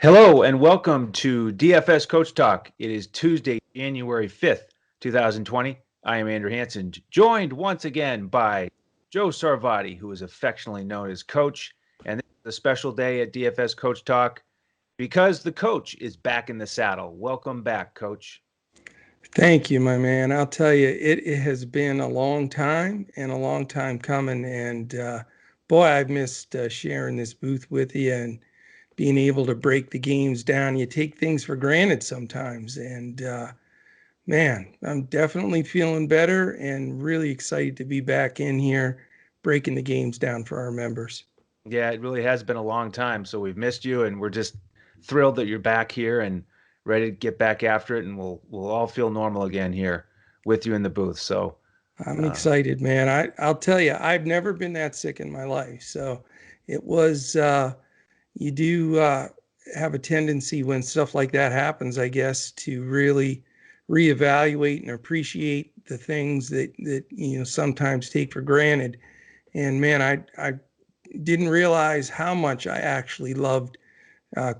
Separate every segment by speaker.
Speaker 1: Hello and welcome to DFS Coach Talk. It is Tuesday, January 5th, 2020. I am Andrew Hansen, joined once again by Joe Sarvati, who is affectionately known as Coach. And this is a special day at DFS Coach Talk because the coach is back in the saddle. Welcome back, Coach.
Speaker 2: Thank you, my man. I'll tell you, it has been a long time and a long time coming. And boy, I've missed sharing this booth with you and being able to break the games down. You take things for granted sometimes. And man, I'm definitely feeling better and really excited to be back in here breaking the games down for our members.
Speaker 1: Yeah, it really has been a long time. So we've missed you, and we're just thrilled that you're back here and ready to get back after it. And we'll all feel normal again here with you in the booth. So
Speaker 2: I'm
Speaker 1: uh,
Speaker 2: excited, man. I'll tell you, I've never been that sick in my life. So it was. You do have a tendency when stuff like that happens, I guess, to really reevaluate and appreciate the things that sometimes take for granted. And man, I didn't realize how much I actually loved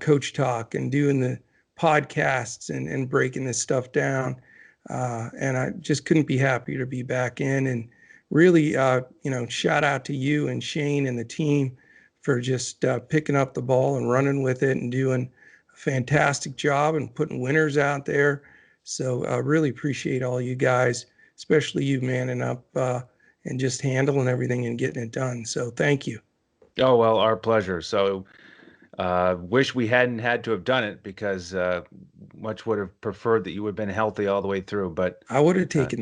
Speaker 2: Coach Talk and doing the podcasts and breaking this stuff down. And I just couldn't be happier to be back in. And really, shout out to you and Shane and the team for just picking up the ball and running with it and doing a fantastic job and putting winners out there. So I really appreciate all you guys, especially you manning up and just handling everything and getting it done. So thank you.
Speaker 1: oh well, our pleasure. So wish we hadn't had to have done it because much would have preferred that you would have been healthy all the way through. But
Speaker 2: I would have
Speaker 1: uh,
Speaker 2: taken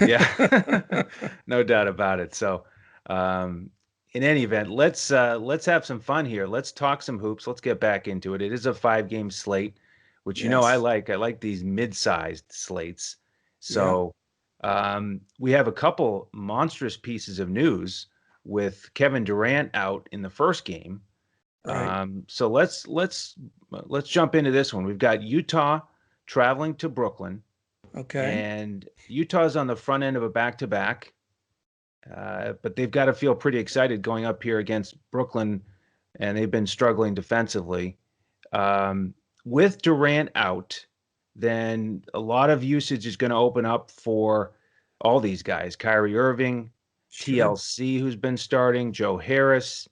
Speaker 1: yeah,
Speaker 2: that.
Speaker 1: no doubt about it. So um, in any event, let's have some fun here. Let's talk some hoops. Let's get back into it. It is a five-game slate, which I
Speaker 2: Yes.
Speaker 1: like. I like these mid-sized slates.
Speaker 2: Yeah.
Speaker 1: So we have a couple monstrous pieces of news with Kevin Durant out in the first game.
Speaker 2: Right.
Speaker 1: So let's jump into this one. We've got Utah traveling to Brooklyn,
Speaker 2: Okay.
Speaker 1: and Utah's on the front end of a back-to-back, but they've got to feel pretty excited going up here against Brooklyn, and they've been struggling defensively. Um, with Durant out, then a lot of usage is going to open up for all these guys: Kyrie Irving,
Speaker 2: Sure.
Speaker 1: TLC, who's been starting, Joe Harris.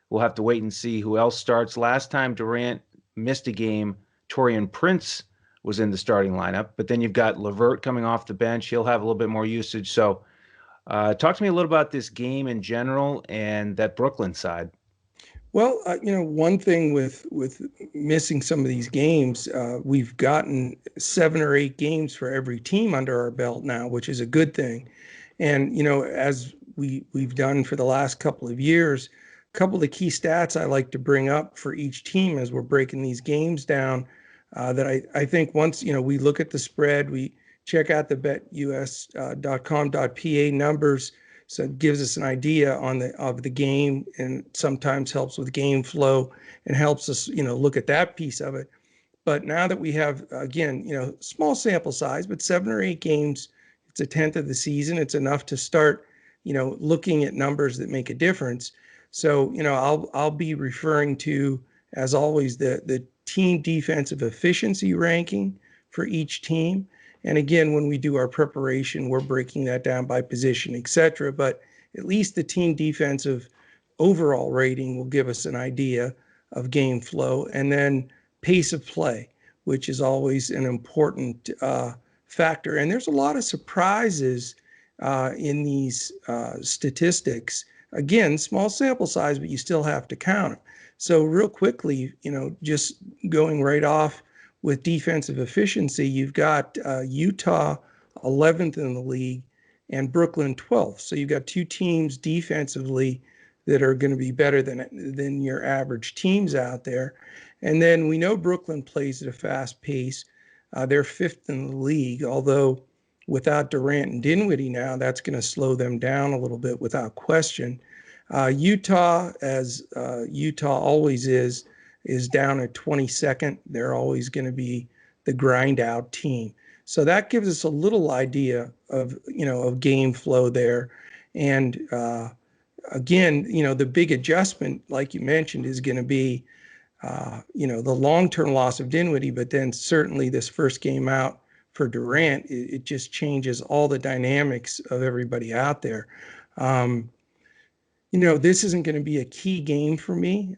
Speaker 1: We'll have to wait and see who else starts. Last time Durant missed a game, Torian Prince was in the starting lineup, but then you've got Levert coming off the bench. He'll have a little bit more usage. So, talk to me a little about this game in general and that Brooklyn side.
Speaker 2: Well, one thing with missing some of these games, we've gotten 7 or 8 games for every team under our belt now, which is a good thing. And as we've done for the last couple of years, a couple of the key stats I like to bring up for each team as we're breaking these games down. That I think once we look at the spread, we check out the betus.com.pa numbers, so it gives us an idea of the game and sometimes helps with game flow and helps us look at that piece of it. But now that we have, again, small sample size, but 7 or 8 games, it's a tenth of the season. It's enough to start looking at numbers that make a difference. So I'll be referring to, as always, the team defensive efficiency ranking for each team. And again, when we do our preparation, we're breaking that down by position, etc. But at least the team defensive overall rating will give us an idea of game flow. And then pace of play, which is always an important factor. And there's a lot of surprises in these statistics. Again, small sample size, but you still have to count them. So real quickly, just going right off with defensive efficiency, you've got Utah 11th in the league and Brooklyn 12th. So you've got two teams defensively that are going to be better than your average teams out there. And then we know Brooklyn plays at a fast pace. They're fifth in the league, although without Durant and Dinwiddie now, that's going to slow them down a little bit without question. Utah, as Utah always is down at 22nd. They're always going to be the grind out team. So that gives us a little idea of game flow there. And again, the big adjustment, like you mentioned, is going to be the long-term loss of Dinwiddie, but then certainly this first game out for Durant, it just changes all the dynamics of everybody out there. This isn't going to be a key game for me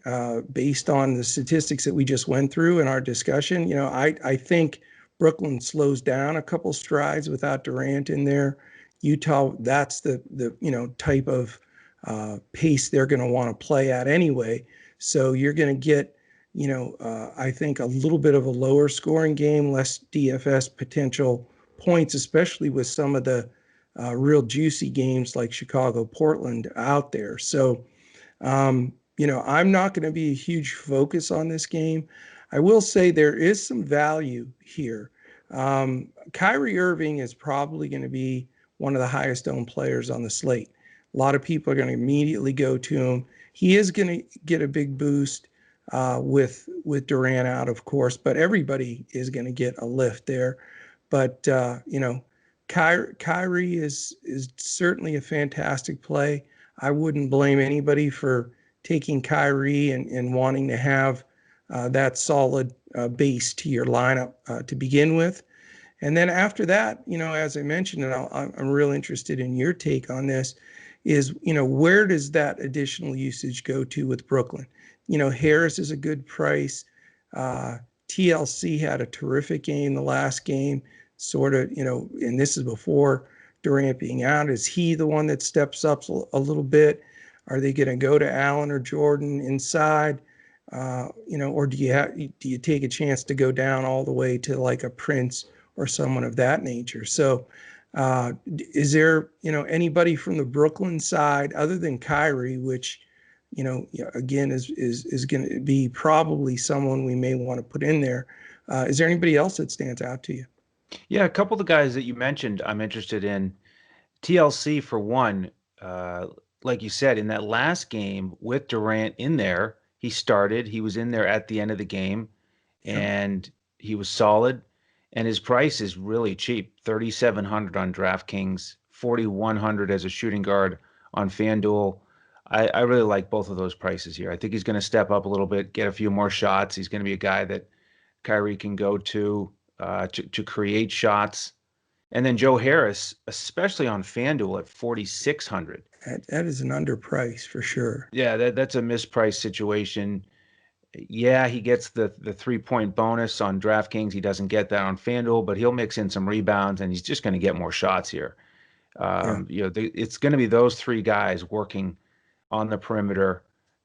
Speaker 2: based on the statistics that we just went through in our discussion. I think Brooklyn slows down a couple strides without Durant in there. Utah, that's the type of pace they're going to want to play at anyway. So you're going to get, I think a little bit of a lower scoring game, less DFS potential points, especially with some of the real juicy games like Chicago, Portland out there. So, I'm not going to be a huge focus on this game. I will say there is some value here. Kyrie Irving is probably going to be one of the highest owned players on the slate. A lot of people are going to immediately go to him. He is going to get a big boost with Durant out, of course, but everybody is going to get a lift there. But Kyrie is certainly a fantastic play. I wouldn't blame anybody for taking Kyrie and wanting to have that solid base to your lineup to begin with. And then after that, as I mentioned, and I'm real interested in your take on this, is, where does that additional usage go to with Brooklyn? Harris is a good price. TLC had a terrific game the last game, sort of, and this is before Durant being out. Is he the one that steps up a little bit? Are they going to go to Allen or Jordan inside? Or do you take a chance to go down all the way to like a Prince or someone of that nature? So is there, anybody from the Brooklyn side other than Kyrie, which, again, is going to be probably someone we may want to put in there. Is there anybody else that stands out to you?
Speaker 1: Yeah, a couple of the guys that you mentioned, I'm interested in. TLC for one, like you said, in that last game with Durant in there, he started. He was in there at the end of the game,
Speaker 2: Yeah.
Speaker 1: and he was solid. And his price is really cheap, 3,700 on DraftKings, 4,100 as a shooting guard on FanDuel. I really like both of those prices here. I think he's going to step up a little bit, get a few more shots. He's going to be a guy that Kyrie can go to create shots. And then Joe Harris, especially on FanDuel at 4,600.
Speaker 2: That is an underprice for sure.
Speaker 1: Yeah, that's a mispriced situation. Yeah, he gets the 3-point bonus on DraftKings. He doesn't get that on FanDuel, but he'll mix in some rebounds and he's just going to get more shots here.
Speaker 2: Yeah.
Speaker 1: It's going to be those three guys working on the perimeter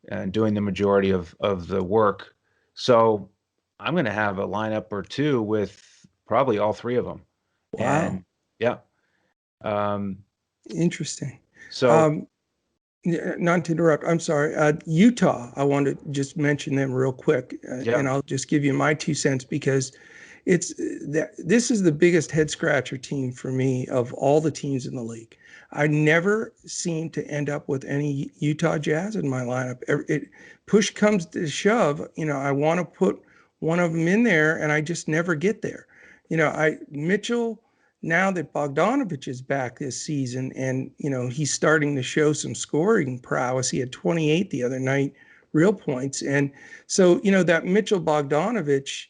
Speaker 1: and doing the majority of the work. So I'm going to have a lineup or two with probably all three of them.
Speaker 2: Wow.
Speaker 1: And yeah.
Speaker 2: Interesting.
Speaker 1: So
Speaker 2: Not to interrupt, I'm sorry. Utah, I want to just mention them real quick,
Speaker 1: yeah,
Speaker 2: and I'll just give you my 2 cents because this is the biggest head scratcher team for me of all the teams in the league. I never seem to end up with any Utah Jazz in my lineup. Push comes to shove, I want to put one of them in there, and I just never get there. Mitchell. Now that Bogdanovich is back this season and, he's starting to show some scoring prowess, he had 28 the other night, real points. And so, that Mitchell Bogdanovich,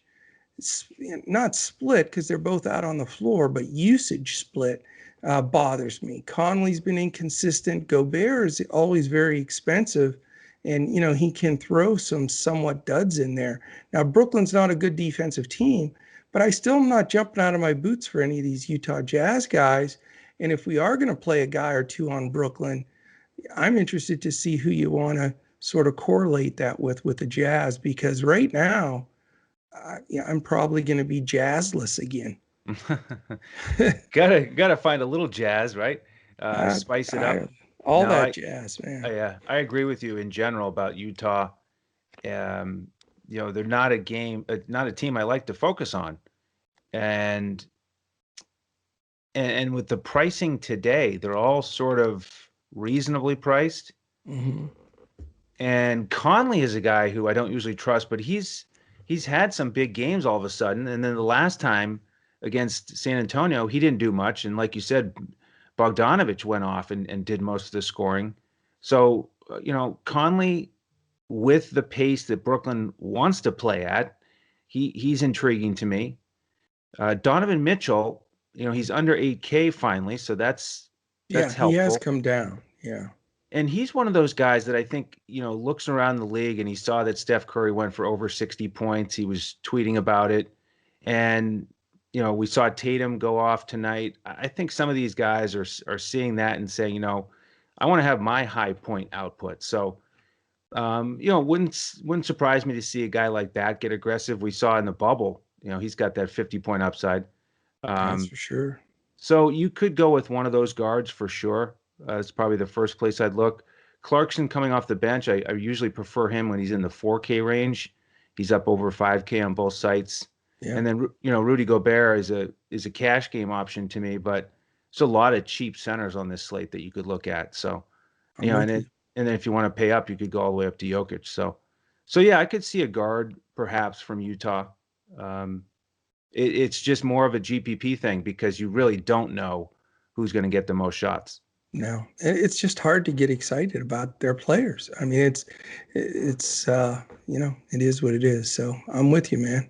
Speaker 2: not split because they're both out on the floor, but usage split bothers me. Conley's been inconsistent. Gobert is always very expensive. And, he can throw some somewhat duds in there. Now, Brooklyn's not a good defensive team, but I still am not jumping out of my boots for any of these Utah Jazz guys. And if we are going to play a guy or two on Brooklyn, I'm interested to see who you want to sort of correlate that with the Jazz, because right now, I'm probably going to be Jazzless again.
Speaker 1: gotta find a little jazz, right? Spice it up.
Speaker 2: All
Speaker 1: No,
Speaker 2: that jazz, man.
Speaker 1: yeah, I agree with you in general about Utah. They're not not a team I like to focus on, and with the pricing today, they're all sort of reasonably priced.
Speaker 2: Mm-hmm.
Speaker 1: And Conley is a guy who I don't usually trust, but he's had some big games all of a sudden. And then the last time against San Antonio, he didn't do much. And like you said, Bogdanovich went off and did most of the scoring. So, Conley, with the pace that Brooklyn wants to play at, he's intriguing to me. Donovan Mitchell, he's under 8K finally, so
Speaker 2: Yeah,
Speaker 1: that's
Speaker 2: he has
Speaker 1: helpful.
Speaker 2: come down. Yeah.
Speaker 1: And he's one of those guys that I think, looks around the league and he saw that Steph Curry went for over 60 points. He was tweeting about it. And, we saw Tatum go off tonight. I think some of these guys are seeing that and saying, I want to have my high point output. So, wouldn't surprise me to see a guy like that get aggressive. We saw in the bubble, he's got that 50-point upside.
Speaker 2: That's
Speaker 1: Um,
Speaker 2: for sure.
Speaker 1: so you could go with one of those guards for sure. It's probably the first place I'd look. Clarkson coming off the bench, I usually prefer him when he's in the 4K range. He's up over 5K on both sites.
Speaker 2: Yeah,
Speaker 1: And then Rudy Gobert is a cash game option to me, but there's a lot of cheap centers on this slate that you could look at. So
Speaker 2: I'm
Speaker 1: and
Speaker 2: with
Speaker 1: then
Speaker 2: you.
Speaker 1: if you want to pay up, you could go all the way up to Jokic. So yeah, I could see a guard perhaps from Utah. Um, it's just more of a GPP thing because you really don't know who's going to get the most shots.
Speaker 2: No, it's just hard to get excited about their players. I mean, it's it is what it is. So I'm with you, man.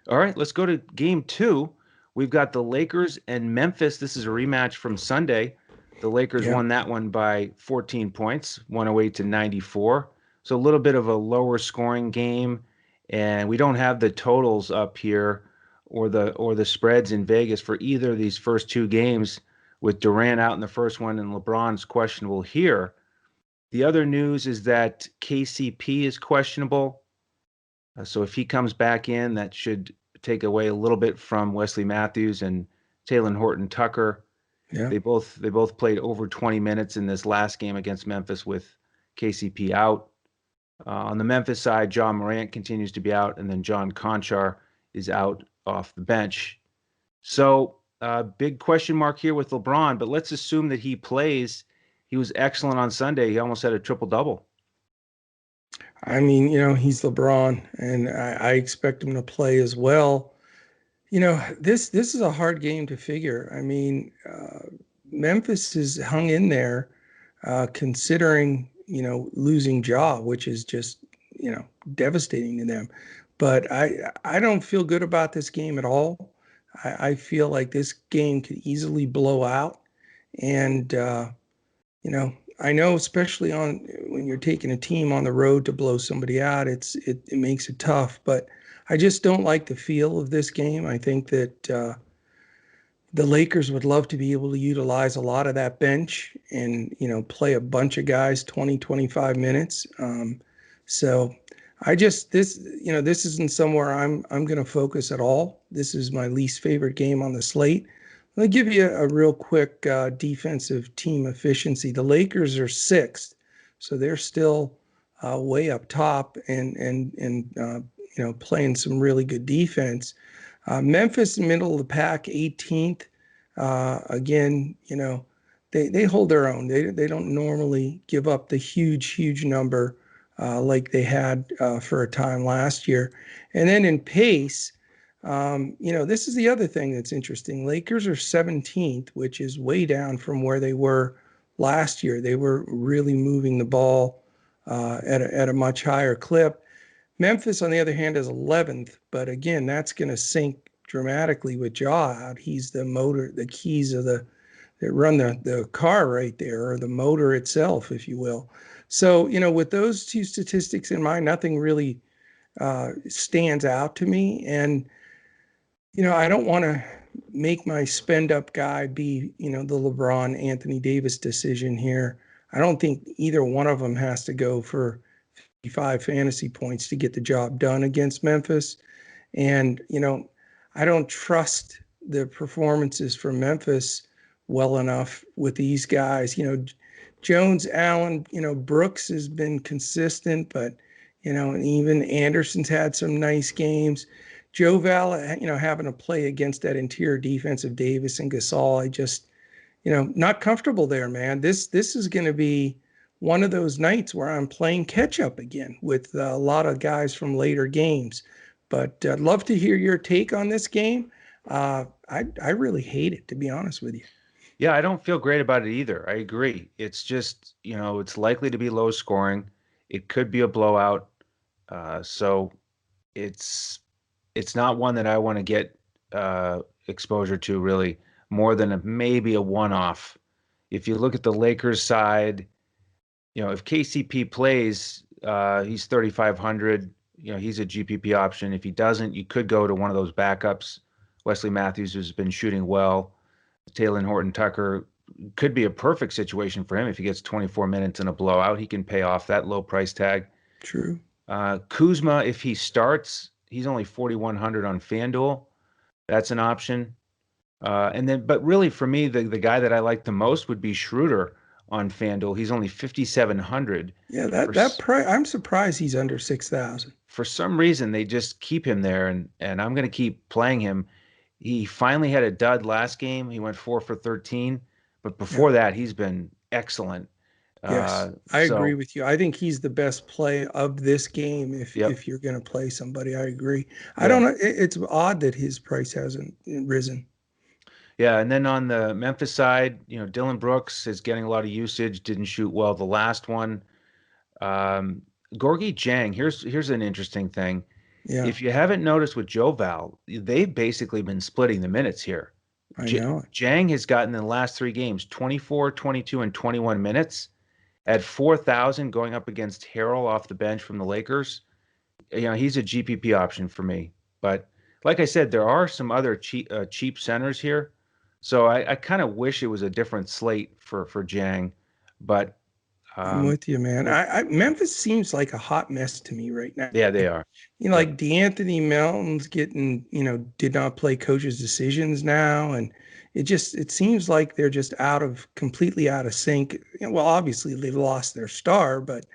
Speaker 1: All right, let's go to game two. We've got the Lakers and Memphis. This is a rematch from Sunday. The Lakers
Speaker 2: Yeah.
Speaker 1: won that one by 14 points, 108 to 94. So a little bit of a lower scoring game, and we don't have the totals up here or the spreads in Vegas for either of these first two games with Durant out in the first one and LeBron's questionable here. The other news is that KCP is questionable. So if he comes back in, that should take away a little bit from Wesley Matthews and Taylor Horton Tucker.
Speaker 2: Yeah.
Speaker 1: They both played over 20 minutes in this last game against Memphis with KCP out. On the Memphis side, John Morant continues to be out, and then John Conchar is out off the bench. So big question mark here with LeBron, but let's assume that he plays. He was excellent on Sunday. He almost had a triple double.
Speaker 2: I mean, he's LeBron, and I expect him to play as well. This is a hard game to figure. I mean, Memphis has hung in there, considering losing Ja, which is just devastating to them. But I don't feel good about this game at all. I feel like this game could easily blow out, and I know especially on when you're taking a team on the road to blow somebody out, it makes it tough. But I just don't like the feel of this game. I think that the Lakers would love to be able to utilize a lot of that bench and play a bunch of guys 20, 25 minutes. So I just this isn't somewhere I'm going to focus at all. This is my least favorite game on the slate. Let me give you a real quick defensive team efficiency. The Lakers are sixth, so they're still way up top and playing some really good defense. Memphis, middle of the pack, 18th. Again, they hold their own. They don't normally give up the huge number like they had for a time last year. And then in pace, this is the other thing that's interesting. Lakers are 17th, which is way down from where they were last year. They were really moving the ball at a much higher clip. Memphis, on the other hand, is 11th, but again, that's going to sink dramatically with Ja out. He's the motor, the keys of that run the car right there, or the motor itself, if you will. So, with those two statistics in mind, nothing really stands out to me. And, I don't want to make my spend up guy be, the LeBron Anthony Davis decision here. I don't think either one of them has to go for 55 fantasy points to get the job done against Memphis. And, I don't trust the performances from Memphis well enough with these guys. Jones, Allen, Brooks has been consistent, but, and even Anderson's had some nice games. Joe Val, having to play against that interior defense of Davis and Gasol, I just, not comfortable there, man. This is going to be one of those nights where I'm playing catch up again with a lot of guys from later games. But I'd love to hear your take on this game. I really hate it, to be honest with you.
Speaker 1: Yeah, I don't feel great about it either. I agree. It's just, it's likely to be low scoring. It could be a blowout. So it's not one that I want to get exposure to really more than maybe a one-off. If you look at the Lakers side, if KCP plays, he's 3,500. He's a GPP option. If he doesn't, you could go to one of those backups. Wesley Matthews has been shooting well. Talen Horton-Tucker could be a perfect situation for him if he gets 24 minutes in a blowout. He can pay off that low price tag.
Speaker 2: True.
Speaker 1: Kuzma, if he starts, he's only 4,100 on FanDuel. That's an option. But really for me, the guy that I like the most would be Schroeder on FanDuel. He's only 5,700.
Speaker 2: Yeah, that price. I'm surprised he's under 6,000.
Speaker 1: For some reason, they just keep him there, and I'm going to keep playing him. He finally had a dud last game. He went 4 for 13, but before that, he's been excellent.
Speaker 2: Yes, I agree with you. I think he's the best play of this game if you're going to play somebody. I agree. I don't know. It's odd that his price hasn't risen.
Speaker 1: Yeah, and then on the Memphis side, Dylan Brooks is getting a lot of usage. Didn't shoot well the last one. Gorgie Jang. Here's an interesting thing.
Speaker 2: Yeah.
Speaker 1: If you haven't noticed with Joe Val, they've basically been splitting the minutes here.
Speaker 2: I know.
Speaker 1: Jang has gotten in the last 3 games 24, 22, and 21 minutes. At 4,000 going up against Harrell off the bench from the Lakers, he's a GPP option for me. But like I said, there are some other cheap centers here. So I kind of wish it was a different slate for Jang. But
Speaker 2: I'm with you, man. Memphis seems like a hot mess to me right now.
Speaker 1: Yeah, they are.
Speaker 2: Like DeAnthony Melton's getting, did not play coach's decisions now. And it seems like they're just completely out of sync. Well, obviously they've lost their star, but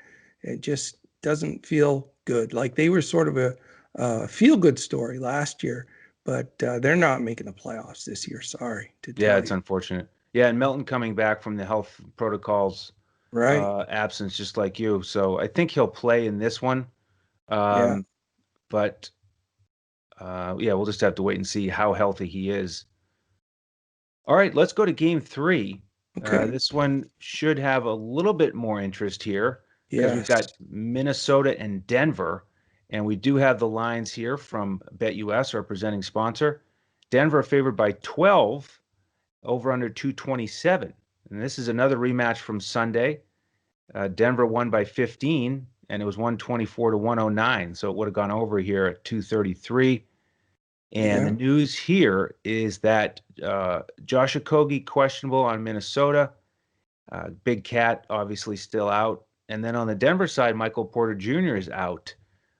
Speaker 2: it just doesn't feel good. Like they were sort of a feel-good story last year, but they're not making the playoffs this year. Sorry to tell you.
Speaker 1: Yeah, it's unfortunate. Yeah, and Melton coming back from the health protocols absence, just like you. So I think he'll play in this one. But we'll just have to wait and see how healthy he is. All right, let's go to game 3.
Speaker 2: Okay.
Speaker 1: This one should have a little bit more interest here because we've got Minnesota and Denver, and we do have the lines here from BetUS, our presenting sponsor. Denver favored by 12, over under 227. And this is another rematch from Sunday. Denver won by 15, and it was 124 to 109. So it would have gone over here at 233. And the news here is that Josh Okogie questionable on Minnesota. Big Cat obviously still out. And then on the Denver side, Michael Porter Jr. is out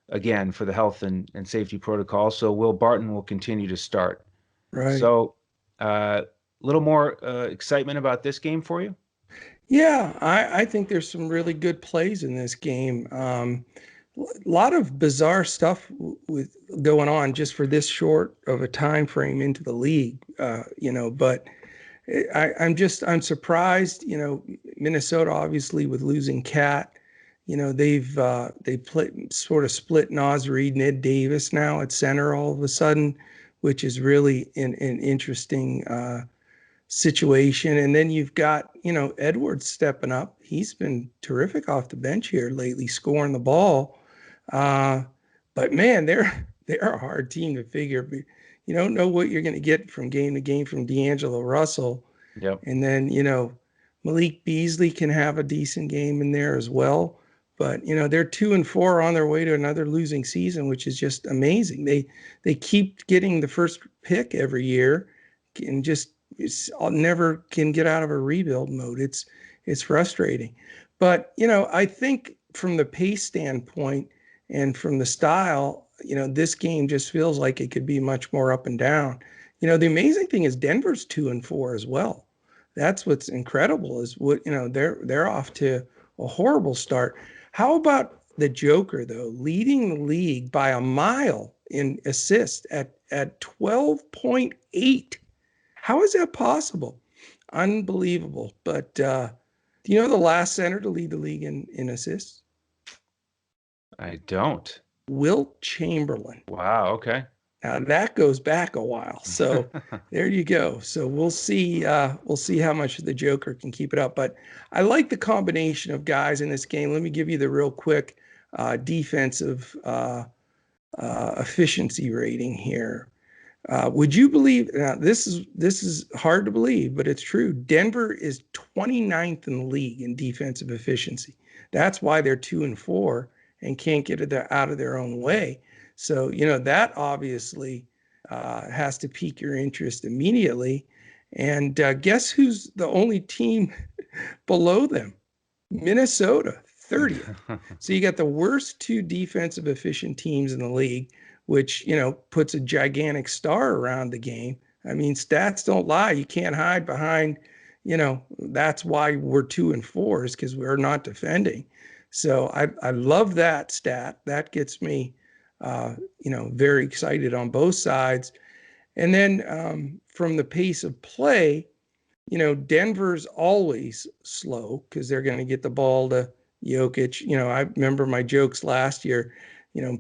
Speaker 1: again for the health and safety protocol. So Will Barton will continue to start.
Speaker 2: Right.
Speaker 1: So a little more excitement about this game for you?
Speaker 2: Yeah, I think there's some really good plays in this game. A lot of bizarre stuff with going on just for this short of a time frame into the league, but I'm surprised, Minnesota obviously with losing Cat, they sort of split Naz Reid, Ned Davis now at center all of a sudden, which is really an interesting situation. And then you've got, Edwards stepping up. He's been terrific off the bench here lately, scoring the ball. But man, they're a hard team to figure. You don't know what you're going to get from game to game from D'Angelo Russell.
Speaker 1: Yep.
Speaker 2: And then, Malik Beasley can have a decent game in there as well. But, they're 2-4 on their way to another losing season, which is just amazing. They keep getting the first pick every year and just never can get out of a rebuild mode. It's frustrating. But, I think from the pace standpoint and from the style, this game just feels like it could be much more up and down. The amazing thing is Denver's 2-4 as well. That's what's incredible is they're off to a horrible start. How about the Joker, though, leading the league by a mile in assists at 12.8? How is that possible? Unbelievable. But do you know the last center to lead the league in assists?
Speaker 1: I don't.
Speaker 2: Wilt Chamberlain.
Speaker 1: Wow, okay.
Speaker 2: That goes back a while. So there you go. So we'll see how much the Joker can keep it up. But I like the combination of guys in this game. Let me give you the real quick defensive efficiency rating here. Would you believe, now this is hard to believe, but it's true. Denver is 29th in the league in defensive efficiency. That's why they're 2-4 and can't get it out of their own way. So, that obviously has to pique your interest immediately. And guess who's the only team below them? Minnesota, 30th. So you got the worst two defensive efficient teams in the league, which, puts a gigantic star around the game. I mean, stats don't lie. You can't hide behind, that's why we're 2-4 is because we're not defending. So I love that stat. That gets me, very excited on both sides. And then from the pace of play, Denver's always slow because they're going to get the ball to Jokic. I remember my jokes last year,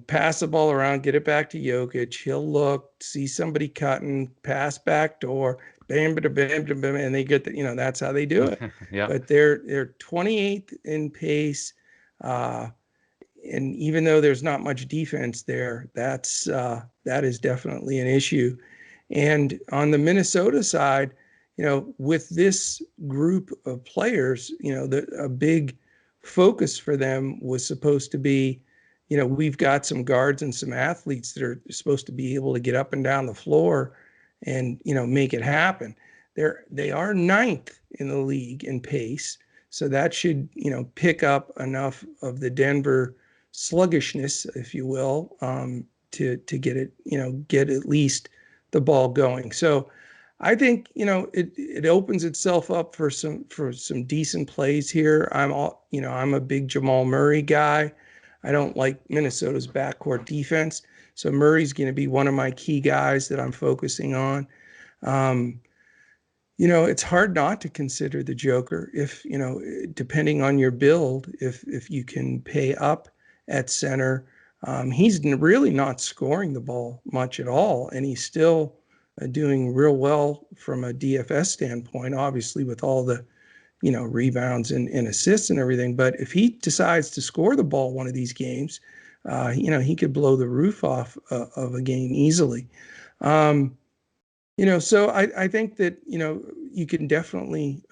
Speaker 2: pass the ball around, get it back to Jokic. He'll look, see somebody cutting, pass back door, bam, bam, bam, bam, bam, and they get the, that's how they do it.
Speaker 1: Yeah.
Speaker 2: But they're 28th in pace. And even though there's not much defense there, that is definitely an issue. And on the Minnesota side, with this group of players, a big focus for them was supposed to be, we've got some guards and some athletes that are supposed to be able to get up and down the floor and, make it happen. They are 9th in the league in pace. So that should, pick up enough of the Denver sluggishness, if you will, to get it, get at least the ball going. So I think, it opens itself up for some decent plays here. I'm a big Jamal Murray guy. I don't like Minnesota's backcourt defense. So Murray's going to be one of my key guys that I'm focusing on. It's hard not to consider the Joker if, depending on your build, if you can pay up at center. He's really not scoring the ball much at all, and he's still doing real well from a DFS standpoint, obviously with all the, rebounds and assists and everything. But if he decides to score the ball one of these games, he could blow the roof off of a game easily. So I think that, you can definitely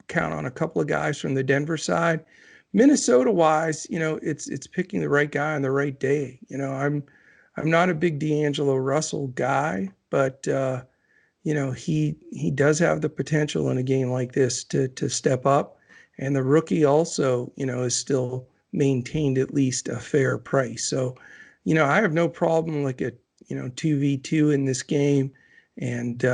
Speaker 2: count on a couple of guys from the Denver side. Minnesota wise, it's picking the right guy on the right day. I'm not a big D'Angelo Russell guy, but he does have the potential in a game like this to step up. And the rookie also, is still maintained at least a fair price. So, I have no problem like a 2v2 in this game. And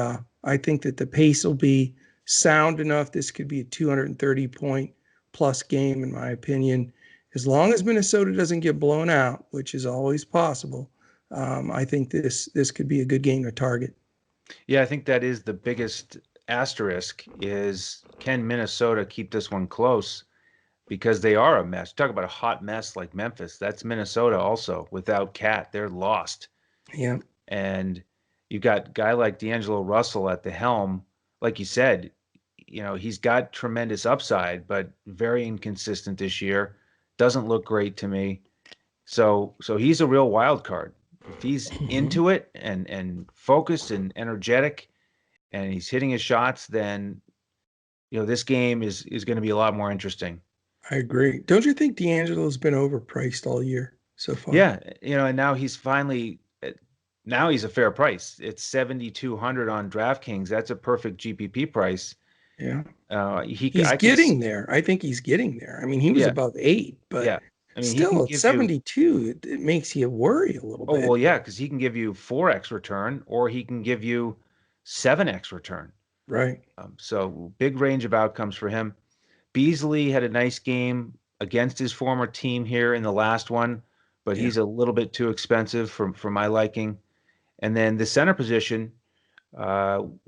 Speaker 2: I think that the pace will be sound enough. This could be a 230 point plus game, in my opinion. As long as Minnesota doesn't get blown out, which is always possible, I think this could be a good game to target.
Speaker 1: Yeah, I think that is the biggest asterisk is can Minnesota keep this one close? Because they are a mess. Talk about a hot mess like Memphis. That's Minnesota also. Without Cat, they're lost.
Speaker 2: Yeah.
Speaker 1: And you've got a guy like D'Angelo Russell at the helm. Like you said, he's got tremendous upside, but very inconsistent this year. Doesn't look great to me. So he's a real wild card. If he's into it and focused and energetic and he's hitting his shots, then this game is going to be a lot more interesting.
Speaker 2: I agree. Don't you think D'Angelo's been overpriced all year so far?
Speaker 1: Yeah, and now he's a fair price. It's 7,200 on DraftKings. That's a perfect GPP price.
Speaker 2: Yeah.
Speaker 1: He's
Speaker 2: getting there. I think he's getting there. I mean, he was above 8, but
Speaker 1: yeah. I mean,
Speaker 2: still at 72, it makes you worry a little bit.
Speaker 1: Oh, well, yeah, because he can give you 4x return or he can give you 7x return.
Speaker 2: Right.
Speaker 1: So big range of outcomes for him. Beasley had a nice game against his former team here in the last one, but he's a little bit too expensive for my liking. And then the center position,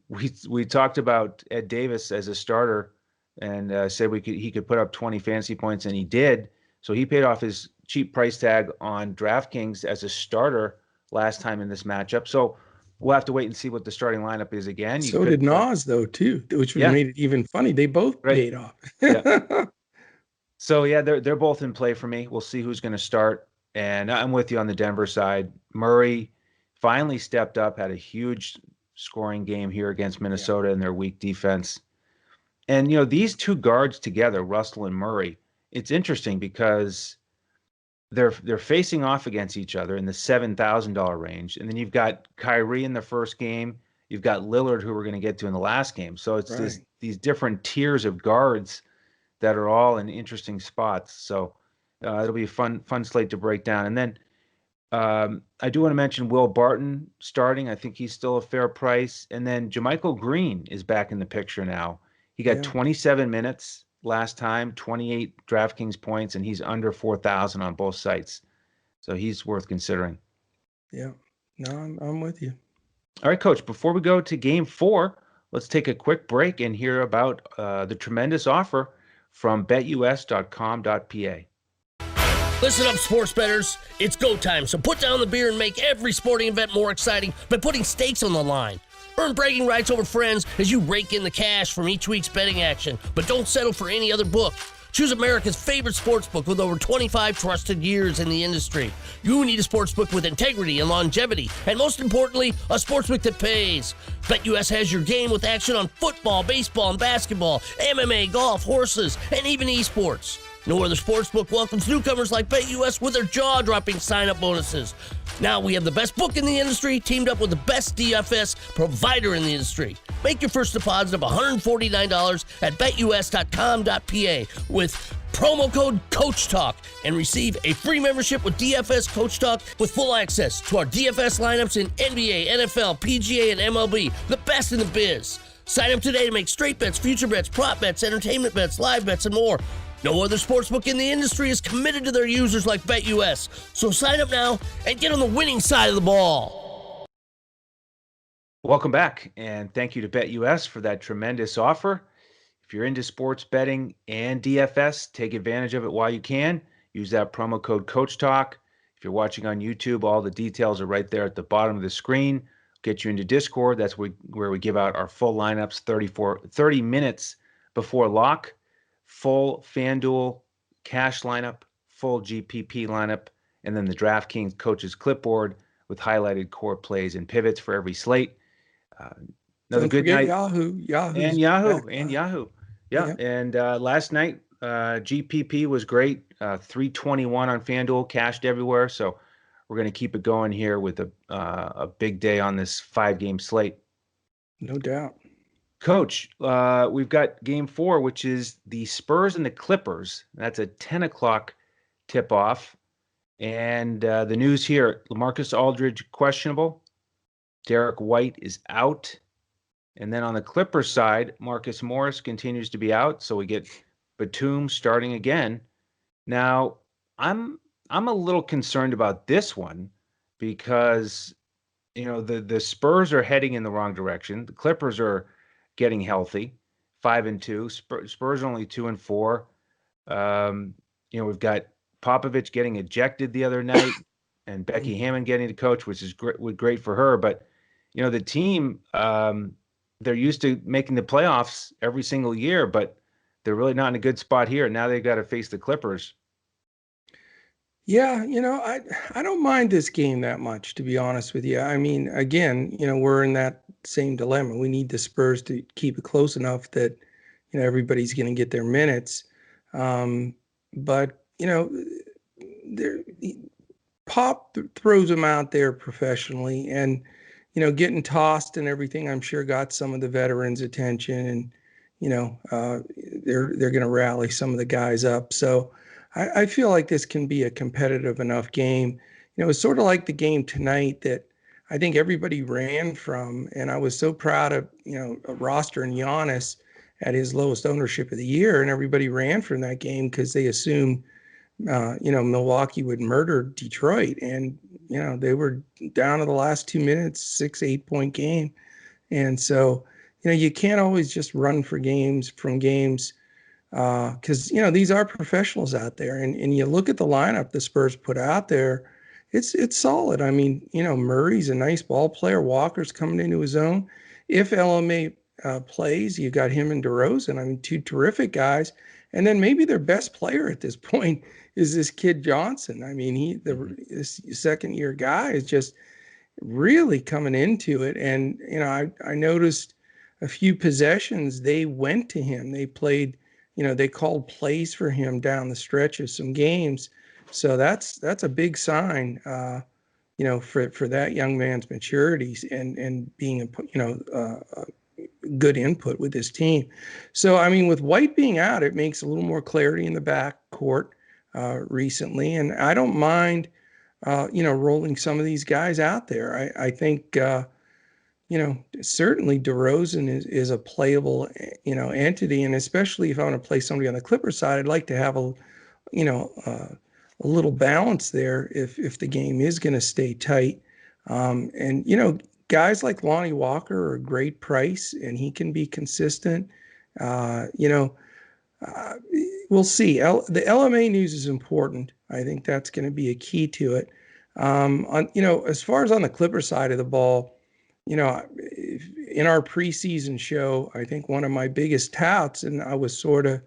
Speaker 1: we talked about Ed Davis as a starter and said he could put up 20 fantasy points, and he did. So he paid off his cheap price tag on DraftKings as a starter last time in this matchup. So we'll have to wait and see what the starting lineup is again. You
Speaker 2: So
Speaker 1: could
Speaker 2: did Nas, though, too, which
Speaker 1: Yeah.
Speaker 2: made it even funny. They both
Speaker 1: Right.
Speaker 2: paid off.
Speaker 1: Yeah. So yeah, they're both in play for me. We'll see who's going to start. And I'm with you on the Denver side. Murray finally stepped up, had a huge scoring game here against Minnesota in their weak defense. And these two guards together, Russell and Murray, it's interesting because they're facing off against each other in the $7,000 range. And then you've got Kyrie in the first game. You've got Lillard, who we're going to get to in the last game. So it's these different tiers of guards that are all in interesting spots. So it'll be a fun slate to break down. And then I do want to mention Will Barton starting. I think he's still a fair price. And then JaMychal Green is back in the picture now. He got 27 minutes last time, 28 DraftKings points, and he's under 4,000 on both sites. So he's worth considering.
Speaker 2: Yeah. No, I'm with you.
Speaker 1: All right, Coach, before we go to game 4, let's take a quick break and hear about the tremendous offer from BetUS.com.pa.
Speaker 3: Listen up, sports bettors. It's go time, so put down the beer and make every sporting event more exciting by putting stakes on the line. Earn bragging rights over friends as you rake in the cash from each week's betting action, but don't settle for any other book. Choose America's favorite sportsbook with over 25 trusted years in the industry. You need a sportsbook with integrity and longevity, and most importantly, a sportsbook that pays. BetUS has your game with action on football, baseball, and basketball, MMA, golf, horses, and even esports. No other sportsbook welcomes newcomers like BetUS with their jaw-dropping sign-up bonuses. Now we have the best book in the industry teamed up with the best DFS provider in the industry. Make your first deposit of $149 at BetUS.com.pa with promo code CoachTalk and receive a free membership with DFS Coach Talk with full access to our DFS lineups in NBA, NFL, PGA, and MLB, the best in the biz. Sign up today to make straight bets, future bets, prop bets, entertainment bets, live bets, and more. No other sportsbook in the industry is committed to their users like BetUS. So sign up now and get on the winning side of the ball.
Speaker 1: Welcome back, and thank you to BetUS for that tremendous offer. If you're into sports betting and DFS, take advantage of it while you can. Use that promo code CoachTalk. If you're watching on YouTube, all the details are right there at the bottom of the screen. Get you into Discord. That's where we give out our full lineups 30 minutes before lock. Full FanDuel cash lineup, full GPP lineup, and then the DraftKings coaches clipboard with highlighted core plays and pivots for every slate. Another good night.
Speaker 2: Yahoo.
Speaker 1: Yeah. And last night, GPP was great. 321 on FanDuel, cashed everywhere. So we're going to keep it going here with a big day on this 5-game slate.
Speaker 2: No doubt.
Speaker 1: Coach, we've got game 4, which is the Spurs and the Clippers. That's a 10 o'clock tip-off. And the news here, LaMarcus Aldridge questionable. Derek White is out. And then on the Clippers side, Marcus Morris continues to be out. So we get Batum starting again. Now, I'm a little concerned about this one because, the Spurs are heading in the wrong direction. The Clippers are getting healthy, 5-2. Spurs only 2-4. We've got Popovich getting ejected the other night, and Becky Hammond getting to coach, which is great for her. But the team, they're used to making the playoffs every single year, but they're really not in a good spot here. Now they've got to face the Clippers.
Speaker 2: Yeah, I don't mind this game that much, to be honest with you. I mean, again, we're in that same dilemma. We need the Spurs to keep it close enough that, everybody's going to get their minutes. But, Pop throws them out there professionally and, getting tossed and everything, I'm sure got some of the veterans' attention and, they're going to rally some of the guys up. So I feel like this can be a competitive enough game. It's sort of like the game tonight that I think everybody ran from, and I was so proud of, a roster and Giannis at his lowest ownership of the year, and everybody ran from that game because they assumed, Milwaukee would murder Detroit, and they were down to the last 2 minutes, 6-8 point game, and so you can't always just run from games because these are professionals out there, and you look at the lineup the Spurs put out there. it's solid. I mean, Murray's a nice ball player. Walker's coming into his own. If LMA plays, you got him and DeRozan. I mean, two terrific guys. And then maybe their best player at this point is this kid Johnson. I mean, this second year guy is just really coming into it. And, I noticed a few possessions, they went to him. They played, they called plays for him down the stretch of some games. So that's a big sign, for that young man's maturities and being, good input with this team. So, I mean, with White being out, it makes a little more clarity in the backcourt recently. And I don't mind, rolling some of these guys out there. I think, certainly DeRozan is a playable, entity. And especially if I want to play somebody on the Clippers side, I'd like to have a little balance there if the game is going to stay tight. And, guys like Lonnie Walker are a great price, and he can be consistent. We'll see. The LMA news is important. I think that's going to be a key to it. As far as on the Clipper side of the ball, in our preseason show, I think one of my biggest touts, and I was sort of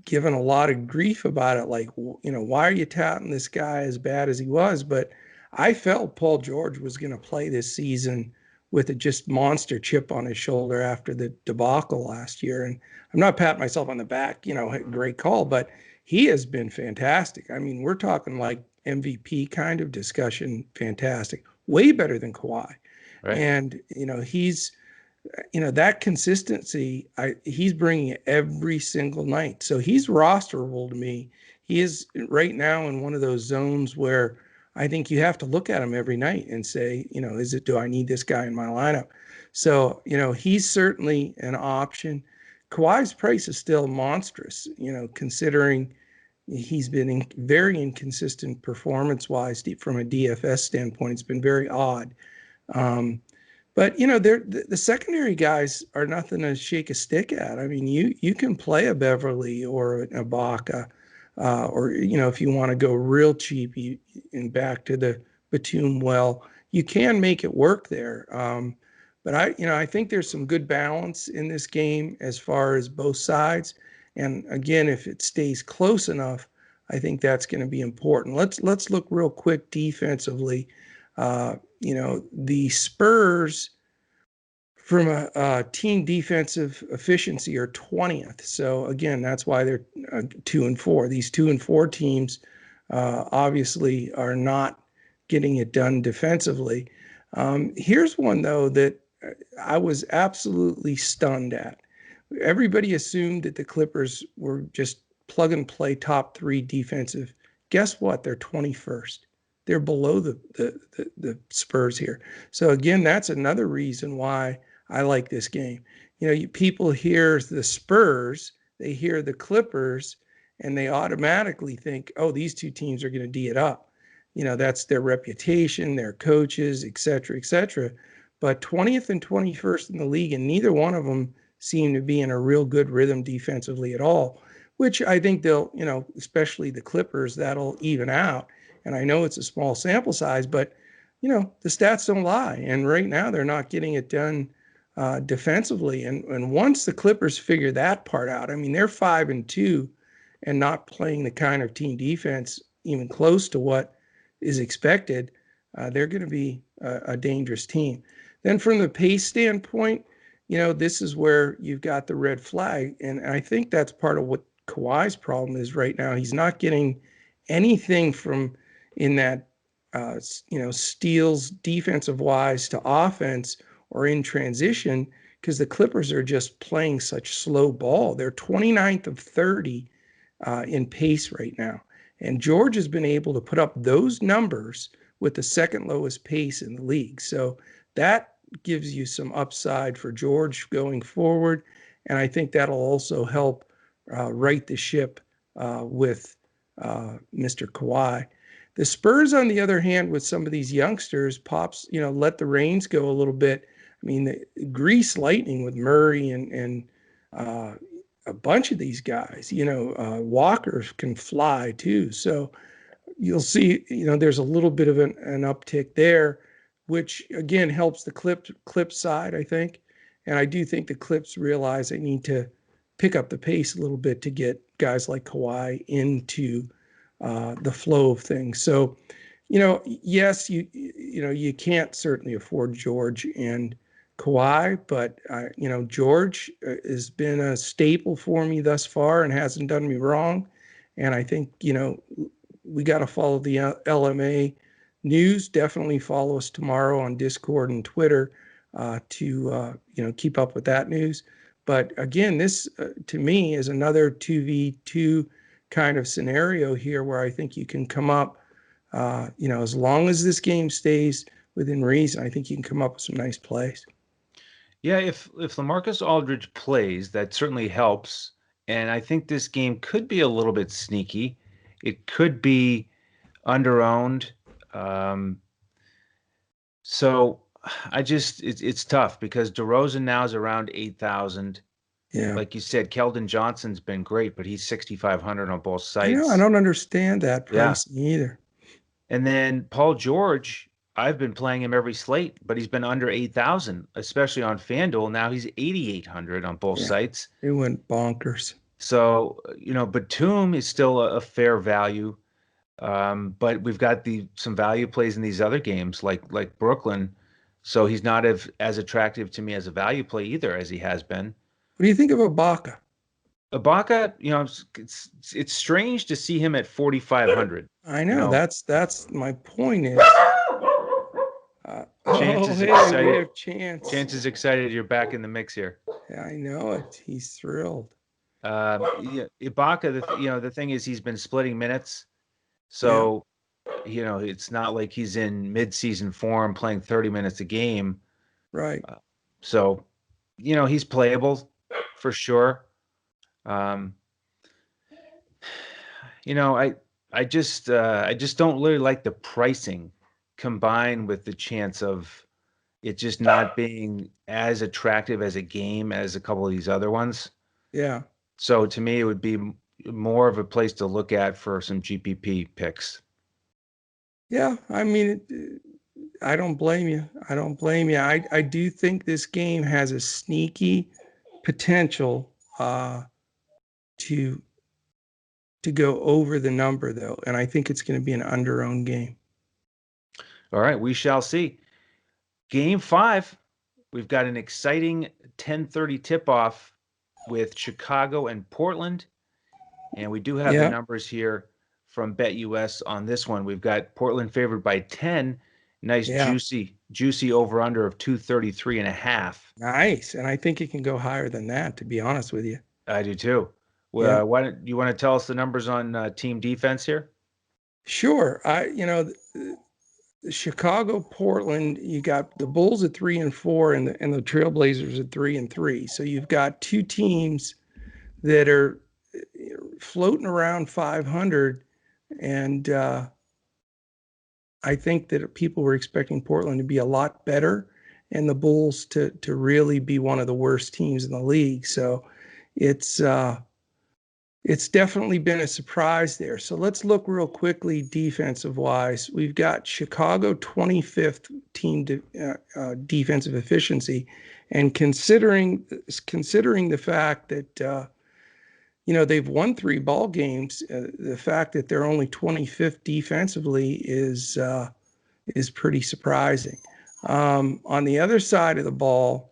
Speaker 2: given a lot of grief about it, like, why are you touting this guy as bad as he was? But I felt Paul George was going to play this season with a just monster chip on his shoulder after the debacle last year. And I'm not patting myself on the back, great call, but he has been fantastic. I mean, we're talking like MVP kind of discussion, fantastic, way better than Kawhi. Right. And, he's, that consistency, he's bringing it every single night. So he's rosterable to me. He is right now in one of those zones where I think you have to look at him every night and say, do I need this guy in my lineup? So, he's certainly an option. Kawhi's price is still monstrous, considering he's been very inconsistent performance-wise from a DFS standpoint. It's been very odd. But, the secondary guys are nothing to shake a stick at. I mean, you can play a Beverly or an Ibaka. Or, if you want to go real cheap and back to the Batum well, you can make it work there. But I think there's some good balance in this game as far as both sides. And again, if it stays close enough, I think that's going to be important. Let's look real quick defensively. The Spurs, from a team defensive efficiency, are 20th. So again, that's why they're 2-4. These 2-4 teams obviously are not getting it done defensively. Here's one though that I was absolutely stunned at. Everybody assumed that the Clippers were just plug and play top 3 defensive. Guess what? They're 21st. They're below the Spurs here. So again, that's another reason why I like this game. People hear the Spurs, they hear the Clippers, and they automatically think, oh, these two teams are going to D it up. That's their reputation, their coaches, et cetera, et cetera. But 20th and 21st in the league, and neither one of them seem to be in a real good rhythm defensively at all, which I think they'll, especially the Clippers, that'll even out. And I know it's a small sample size, but, the stats don't lie. And right now they're not getting it done defensively. And once the Clippers figure that part out, I mean, they're 5-2 and not playing the kind of team defense even close to what is expected. They're going to be a dangerous team. Then from the pace standpoint, this is where you've got the red flag. And I think that's part of what Kawhi's problem is right now. He's not getting anything from in that, steals defensive wise to offense or in transition, because the Clippers are just playing such slow ball. They're 29th of 30 in pace right now. And George has been able to put up those numbers with the second lowest pace in the league. So that gives you some upside for George going forward. And I think that'll also help right the ship with Mr. Kawhi. The Spurs, on the other hand, with some of these youngsters, let the reins go a little bit. I mean, the Grease Lightning with Murray and a bunch of these guys, Walker can fly too. So you'll see, there's a little bit of an uptick there, which again helps the Clip side, I think. And I do think the Clips realize they need to pick up the pace a little bit to get guys like Kawhi into the flow of things. So, yes, you can't certainly afford George and Kawhi, but George has been a staple for me thus far and hasn't done me wrong. And I think, we got to follow the LMA news. Definitely follow us tomorrow on Discord and Twitter to keep up with that news. But again, this to me is another 2v2 kind of scenario here where I think you can come up, as long as this game stays within reason, I think you can come up with some nice plays.
Speaker 1: Yeah, if LaMarcus Aldridge plays, that certainly helps. And I think this game could be a little bit sneaky. It could be underowned. So it's tough because DeRozan now is around 8,000.
Speaker 2: Yeah.
Speaker 1: Like you said, Keldon Johnson's been great, but he's 6,500 on both sites.
Speaker 2: I don't understand that pricing either.
Speaker 1: And then Paul George, I've been playing him every slate, but he's been under 8,000, especially on FanDuel. Now he's 8,800 on both sites.
Speaker 2: It went bonkers.
Speaker 1: So, Batum is still a fair value. But we've got some value plays in these other games like Brooklyn. So he's not as attractive to me as a value play either, as he has been.
Speaker 2: What do you think of Ibaka?
Speaker 1: Ibaka, it's strange to see him at 4,500.
Speaker 2: I know, that's my point is.
Speaker 1: Chance is excited.
Speaker 2: We have Chance.
Speaker 1: Chance is excited you're back in the mix here.
Speaker 2: Yeah, I know it. He's thrilled.
Speaker 1: Ibaka, the thing is he's been splitting minutes. So, it's not like he's in mid-season form playing 30 minutes a game.
Speaker 2: Right.
Speaker 1: So, he's playable for sure. I just don't really like the pricing combined with the chance of it just not being as attractive as a game as a couple of these other ones.
Speaker 2: Yeah.
Speaker 1: So to me, it would be more of a place to look at for some GPP picks.
Speaker 2: Yeah, I mean, I don't blame you. I do think this game has a sneaky potential to go over the number, though, and I think it's going to be an under-owned game.
Speaker 1: All right, we shall see. Game 5, we've got an exciting 10:30 tip-off with Chicago and Portland. And we do have the numbers here from BetUS on this one. We've got Portland favored by 10. Nice, juicy over-under of 233.5.
Speaker 2: Nice. And I think it can go higher than that, to be honest with you.
Speaker 1: I do too. Well, why don't you want to tell us the numbers on team defense here?
Speaker 2: Sure. Chicago, Portland, you got the Bulls at 3-4 and the Trailblazers at 3-3. So you've got two teams that are floating around 500, and I think that people were expecting Portland to be a lot better and the Bulls to really be one of the worst teams in the league. So it's definitely been a surprise there. So let's look real quickly defensive wise. We've got Chicago 25th team defensive efficiency, and considering the fact that they've won 3 ball games, the fact that they're only 25th defensively is pretty surprising. On the other side of the ball,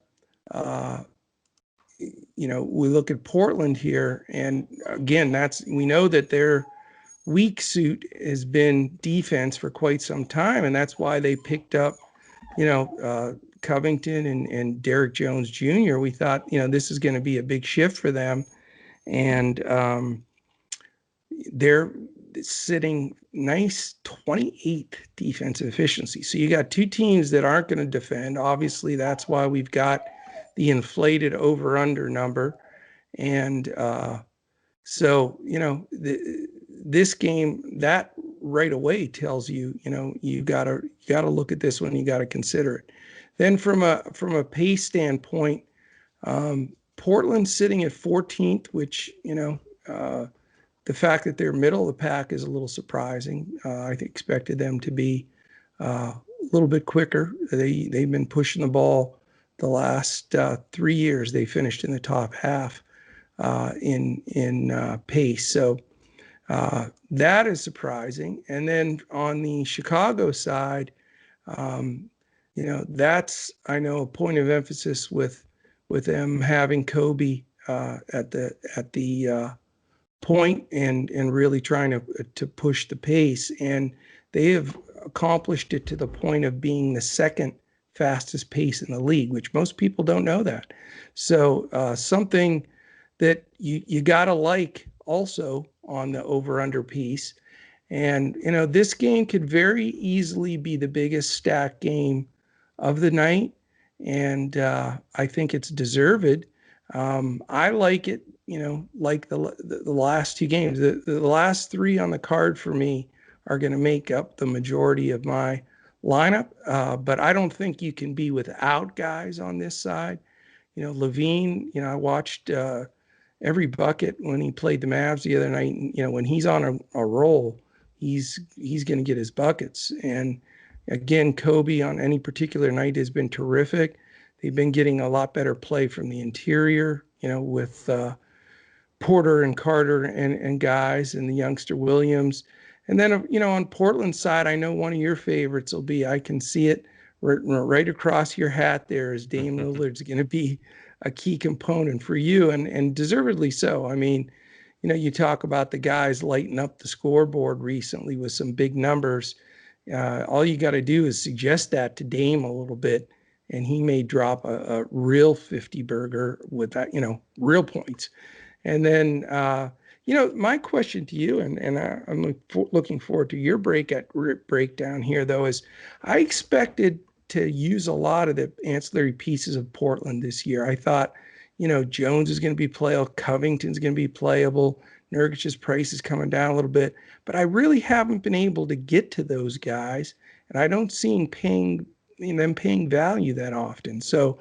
Speaker 2: we look at Portland here, and again, we know that their weak suit has been defense for quite some time, and that's why they picked up, Covington and Derrick Jones Jr. We thought, this is going to be a big shift for them, and they're sitting nice 28th defensive efficiency. So you got two teams that aren't going to defend. Obviously, that's why we've got the inflated over-under number. And this game, that right away tells you, you gotta look at this one, you gotta consider it. Then from a pace standpoint, Portland's sitting at 14th, which, the fact that they're middle of the pack is a little surprising. I expected them to be a little bit quicker. They've been pushing the ball the last 3 years. They finished in the top half in pace. So that is surprising. And then on the Chicago side, that's, I know, a point of emphasis with them having Kobe at the point and really trying to push the pace. And they have accomplished it to the point of being the second fastest pace in the league, which most people don't know that. So something that you got to like also on the over-under piece. And, this game could very easily be the biggest stack game of the night. And I think it's deserved. I like it, like the last two games. The last three on the card for me are going to make up the majority of my lineup. But I don't think you can be without guys on this side. Levine, I watched every bucket when he played the Mavs the other night. When he's on a roll, he's going to get his buckets. And again, Kobe on any particular night has been terrific. They've been getting a lot better play from the interior, with Porter and Carter and guys and the youngster Williams. And then, on Portland's side, I know one of your favorites will be, I can see it right across your hat there, is Dame Lillard's going to be a key component for you, and deservedly so. I mean, you talk about the guys lighting up the scoreboard recently with some big numbers. All you got to do is suggest that to Dame a little bit, and he may drop a real 50 burger with that, real points. And then, my question to you, and I'm looking forward to your breakdown here, though, is I expected to use a lot of the ancillary pieces of Portland this year. I thought, Jones is going to be playable, Covington's going to be playable, Nurkic's price is coming down a little bit, but I really haven't been able to get to those guys, and I don't see them paying value that often. So,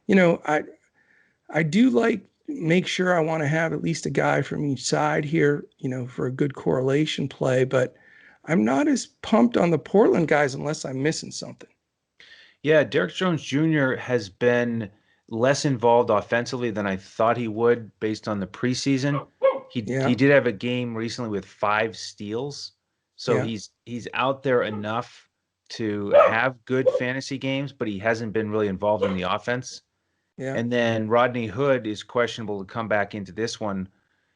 Speaker 2: I do make sure I want to have at least a guy from each side here, for a good correlation play, but I'm not as pumped on the Portland guys unless I'm missing something.
Speaker 1: Yeah, Derrick Jones Jr. has been less involved offensively than I thought he would based on the preseason. He did have a game recently with 5 steals. So he's out there enough to have good fantasy games, but he hasn't been really involved in the offense. Yeah. And then Rodney Hood is questionable to come back into this one.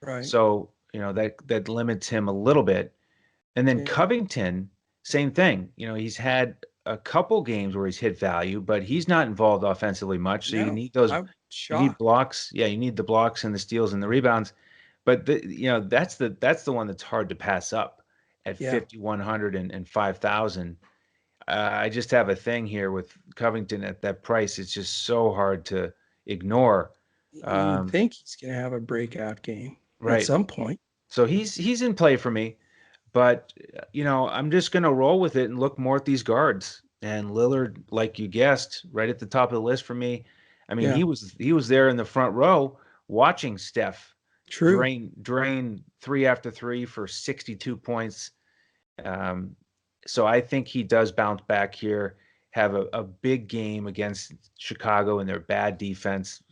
Speaker 1: Right. So, that limits him a little bit. And then Covington, same thing. He's had a couple games where he's hit value, but he's not involved offensively much. So you need those, you need blocks. Yeah, you need the blocks and the steals and the rebounds. But that's the one that's hard to pass up at 5,100 and 5,000. I just have a thing here with Covington at that price. It's just so hard to ignore.
Speaker 2: You think he's going to have a breakout game at some point.
Speaker 1: So he's in play for me. But, I'm just going to roll with it and look more at these guards. And Lillard, like you guessed, right at the top of the list for me. I mean, he was there in the front row watching Steph drain 3 after 3 for 62 points. So I think he does bounce back here, have a big game against Chicago and their bad defense.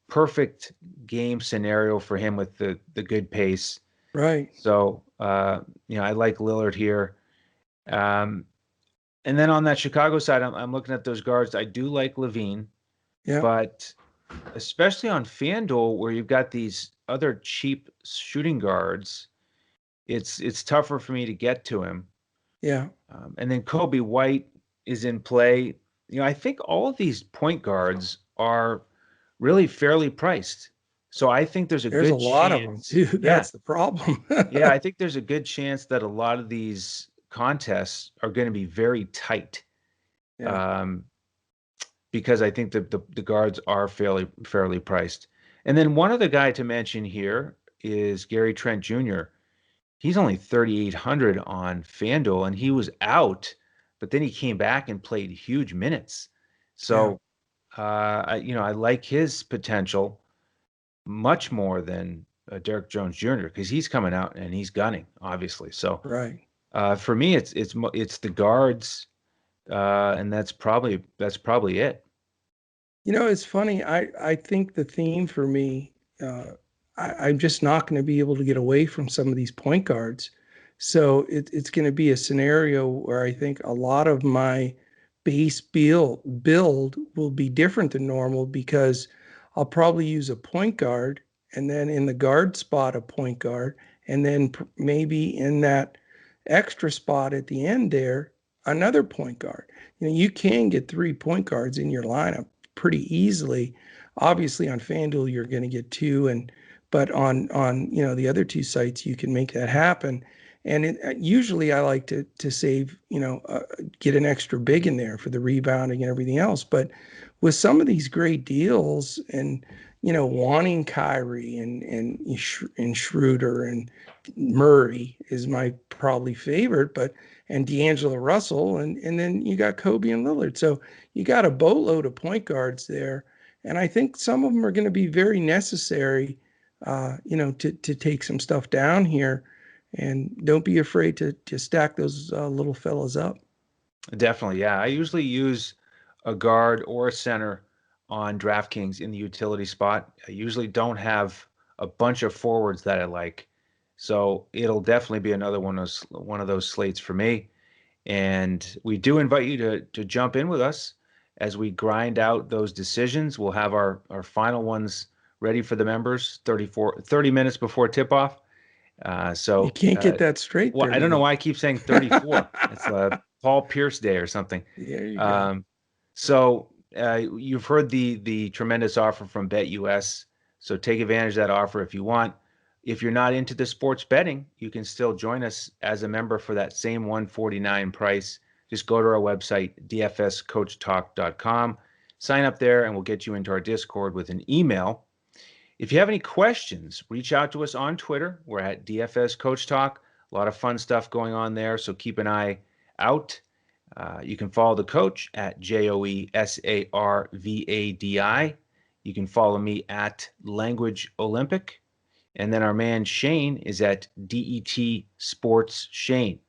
Speaker 1: Perfect game scenario for him with the good pace.
Speaker 2: Right.
Speaker 1: So, I like Lillard here. And then on that Chicago side, I'm looking at those guards. I do like Levine. Yeah. But especially on FanDuel, where you've got these other cheap shooting guards, it's tougher for me to get to him.
Speaker 2: Yeah.
Speaker 1: And then Kobe White is in play. I think all of these point guards are really fairly priced. So I think there's a
Speaker 2: lot of them too. That's the problem.
Speaker 1: Yeah, I think there's a good chance that a lot of these contests are going to be very tight. Yeah. Because I think the guards are fairly priced. And then one other guy to mention here is Gary Trent Jr. He's only 3,800 on FanDuel, and he was out, but then he came back and played huge minutes. So, I like his potential much more than Derek Jones Jr. because he's coming out and he's gunning, obviously. So
Speaker 2: Right.
Speaker 1: for me, it's the guards, and that's probably it.
Speaker 2: It's funny. I think the theme for me, I'm just not going to be able to get away from some of these point guards. So it's going to be a scenario where I think a lot of my base build will be different than normal because I'll probably use a point guard and then in the guard spot, a point guard, and then maybe in that extra spot at the end there, another point guard. You can get 3 point guards in your lineup pretty easily. Obviously on FanDuel you're going to get 2, but on the other 2 sites you can make that happen. And usually I like to save, get an extra big in there for the rebounding and everything else. But with some of these great deals and wanting Kyrie and Schroeder and Murray is my probably favorite, and D'Angelo Russell, and then you got Kobe and Lillard. So you got a boatload of point guards there, and I think some of them are going to be very necessary, to take some stuff down here, and don't be afraid to stack those little fellas up.
Speaker 1: Definitely, yeah. I usually use a guard or a center on DraftKings in the utility spot. I usually don't have a bunch of forwards that I like. So it'll definitely be another one of those slates for me. And we do invite you to jump in with us as we grind out those decisions. We'll have our final ones ready for the members 30 minutes before tip-off. So
Speaker 2: you can't get that straight.
Speaker 1: Well, I don't know why I keep saying 34. It's Paul Pierce Day or something.
Speaker 2: There you go.
Speaker 1: So you've heard the tremendous offer from BetUS. So take advantage of that offer if you want. If you're not into the sports betting, you can still join us as a member for that same $149 price. Just go to our website, dfscoachtalk.com. Sign up there, and we'll get you into our Discord with an email. If you have any questions, reach out to us on Twitter. We're at DFS Coach Talk. A lot of fun stuff going on there, so keep an eye out. You can follow the coach at JoeSarvadi. You can follow me at Language Olympic. And then our man Shane is at DET Sports Shane.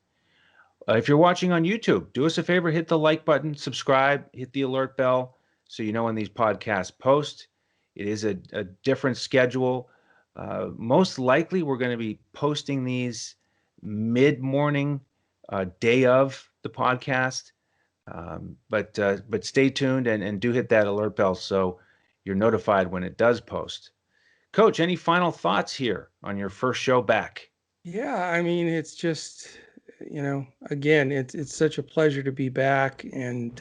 Speaker 1: If you're watching on YouTube, do us a favor, hit the like button, subscribe, hit the alert bell so you know when these podcasts post. It is a different schedule. Most likely we're going to be posting these mid-morning, day of the podcast. But stay tuned and do hit that alert bell so you're notified when it does post. Coach, any final thoughts here on your first show back?
Speaker 2: Yeah, I mean, it's just, again, it's such a pleasure to be back, and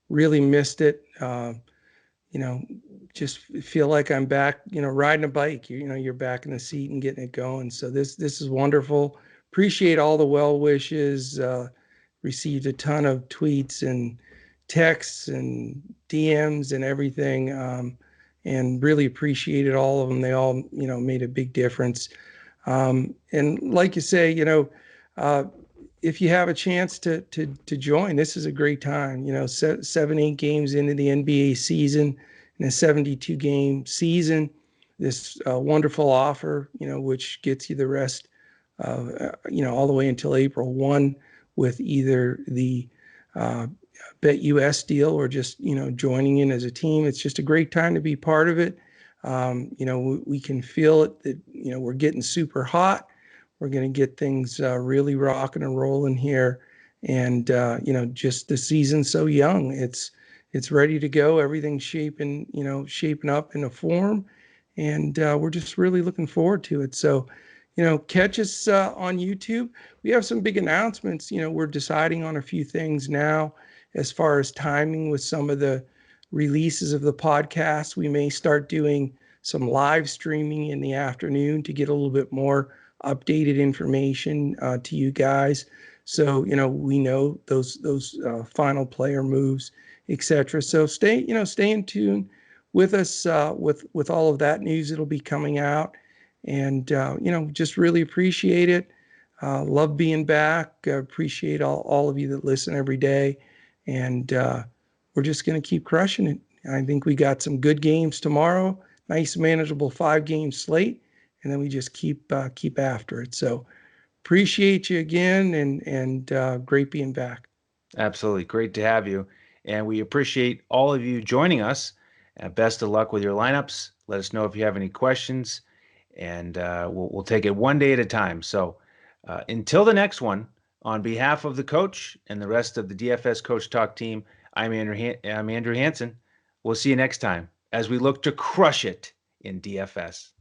Speaker 2: really missed it. Just feel like I'm back, riding a bike. You're back in the seat and getting it going. So this is wonderful. Appreciate all the well wishes. Received a ton of tweets and texts and DMs and everything. And really appreciated all of them. They all, made a big difference. And like you say, if you have a chance to join, this is a great time. 7-8 games into the NBA season, in a 72-game season, this wonderful offer, which gets you the rest, all the way until April 1 with either the BetUS deal or just, joining in as a team. It's just a great time to be part of it. We can feel it that, we're getting super hot. We're going to get things really rocking and rolling here. And, just the season's so young. It's ready to go. Everything's shaping up in a form. And we're just really looking forward to it. So, catch us on YouTube. We have some big announcements. We're deciding on a few things now as far as timing with some of the releases of the podcast. We may start doing some live streaming in the afternoon to get a little bit more updated information to you guys. So, we know those final player moves, etc. So stay in tune with us with all of that news that'll be coming out. And, just really appreciate it. Love being back. Appreciate all of you that listen every day. And we're just going to keep crushing it. I think we got some good games tomorrow. Nice, manageable 5-game slate. and then we just keep after it. So appreciate you again, and great being back.
Speaker 1: Absolutely. Great to have you. And we appreciate all of you joining us. Best of luck with your lineups. Let us know if you have any questions, and we'll take it one day at a time. So until the next one, on behalf of the coach and the rest of the DFS Coach Talk team, I'm Andrew Hansen. We'll see you next time as we look to crush it in DFS.